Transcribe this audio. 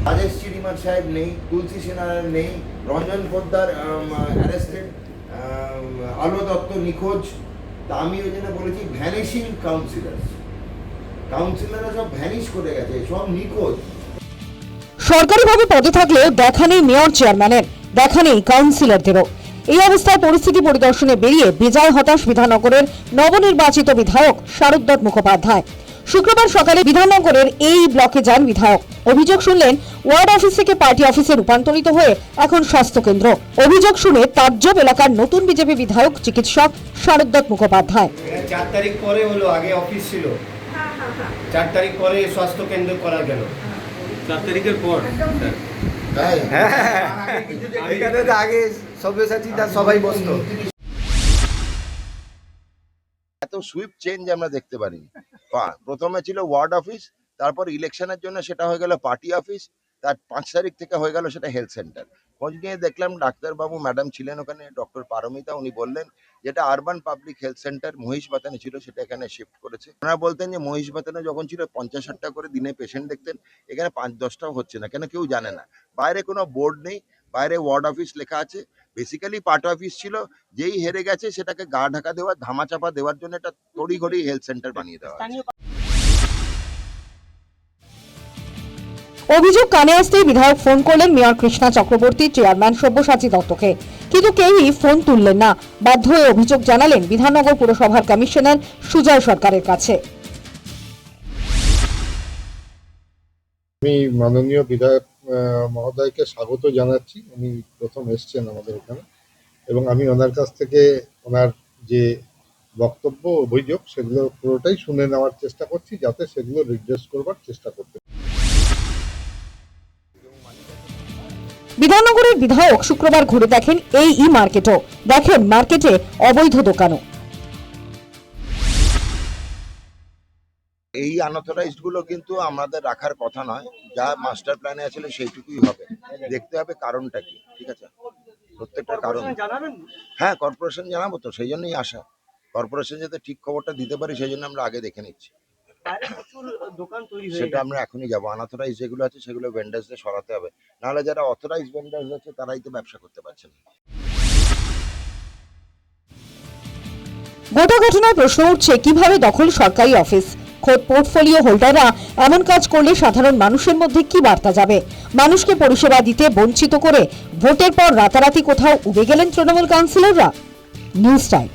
রাজেশ চিরিমার সাহেব নেই, তুলসী সেনার নেই, রঞ্জন পোদ্দার অ্যারেস্টেড, আলো দত্ত নিখোঁজ। তা আমি ওই জন্য বলেছি ভ্যানিশিং কাউন্সিলররা সব ভ্যানিশ করে গেছে, সব নিখোঁজ। সরকারিভাবে পদে থাকলেও দেখা নেই মেয়র চেয়ারম্যানের, দেখা নেই কাউন্সিলরদেরও। এই অবস্থায় পরিস্থিতি পরিদর্শনে বেরিয়ে বেজায় হতাশ বিধাননগরের নবনির্বাচিত বিধায়ক শারদ মুখোপাধ্যায়। শুক্রবার সকালে বিধাননগরের এই ব্লকে যান বিধায়ক। অভিযোগ শুনলেন ওয়ার্ড অফিস থেকে পার্টি অফিসে রূপান্তরিত হয়ে এখন স্বাস্থ্য কেন্দ্র। অভিযোগ শুনে তাজ্জব এলাকার নতুন বিজেপি বিধায়ক চিকিৎসক শারদ মুখোপাধ্যায়। 4 তারিখ পরে হলো, আগে অফিস ছিল। 4 তারিখ পরে স্বাস্থ্য কেন্দ্র করা গেল। 4 তারিখের পর এখানে তো আগে সব্যসাচী সবাই বসতো। এত সুইপ চেঞ্জ আমরা দেখতে পারিনি। প্রথমে ছিল ওয়ার্ড অফিস, তারপর ইলেকশনের জন্য সেটা হয়ে গেল পার্টি অফিস, তার 5 তারিখ থেকে হয়ে গেল সেটা হেলথ সেন্টার। খোঁজ নিয়ে দেখলাম ডাক্তারবাবু ম্যাডাম ছিলেন ওখানে, ডক্টর পারমিতা, উনি বললেন যেটা আরবান পাবলিক হেলথ সেন্টার মহিষবাতানে ছিল সেটা এখানে শিফট করেছে। ওনারা বলতেন যে মহিষবাতানে যখন ছিল 50-60টা করে দিনে পেশেন্ট দেখতেন, এখানে 5-10টাও হচ্ছে না, কেন কেউ জানে না। বাইরে কোনো বোর্ড নেই, বাইরে ওয়ার্ড অফিস লেখা আছে। বেসিক্যালি পার্টি অফিস ছিল, যেই হেরে গেছে সেটাকে গা ঢাকা দেওয়া, ধামাচাপা দেওয়ার জন্য একটা তড়িঘড়ি হেলথ সেন্টার বানিয়ে দেওয়া আছে। অভিযোগ কানে আসতেই বিধায়ক ফোন করলেন মেয়র কৃষ্ণা চক্রবর্তী, চেয়ারম্যান সব্যসাচী দত্তকে, কিন্তু কেউই ফোন তুললেন না। বাধ্য হয়ে অভিযোগ জানালেন বিধাননগর পুরসভার কমিশনার সুজয় সরকারের কাছে। আমি মাননীয় বিধায়ক মহোদয়কে স্বাগত জানাচ্ছি। উনি প্রথম এসছেন আমাদের এখানে, এবং আমি ওনার কাছ থেকে ওনার যে বক্তব্য, অভিযোগ, সেগুলো পুরোটাই শুনে নেওয়ার চেষ্টা করছি, যাতে সেগুলো রিড্রেস করবার চেষ্টা করতে। বিধাননগরের বিধায়ক শুক্রবার ঘুরে দেখেন এই মার্কেটও, দেখেন মার্কেটে অবৈধ দোকানও। এই আনঅথরাইজড গুলো কিন্তু আমাদের রাখার কথা নয়, যা মাস্টার প্ল্যানে আছে সেইটুকুই হবে। দেখতে হবে কারণটা কি, ঠিক আছে? প্রত্যেকটা কারণ হ্যাঁ কর্পোরেশন জানাবো, তো সেই জন্যই আসা। কর্পোরেশন যাতে ঠিক খবরটা দিতে পারি সেই জন্য আমরা আগে দেখে নিচ্ছি। সেটা আমরা এখনই যাবো। আনঅথরাইজ যেগুলো আছে সেগুলো ভেন্ডার্সদের সরাতে হবে, নাহলে যারা অথরাইজ ভেন্ডার্স আছে তারাই তো ব্যবসা করতে পারছে না। গোটা ঘটনায় প্রশ্ন উঠছে কিভাবে দখল সরকারি অফিস। খোদ পোর্টফোলিও হোল্ডাররা এমন কাজ করলে সাধারণ মানুষের মধ্যে কি বার্তা যাবে? মানুষকে পরিষেবা দিতে বঞ্চিত করে ভোটের পর রাতারাতি কোথাও উবে গেলেন তৃণমূল কাউন্সিলররা। News time.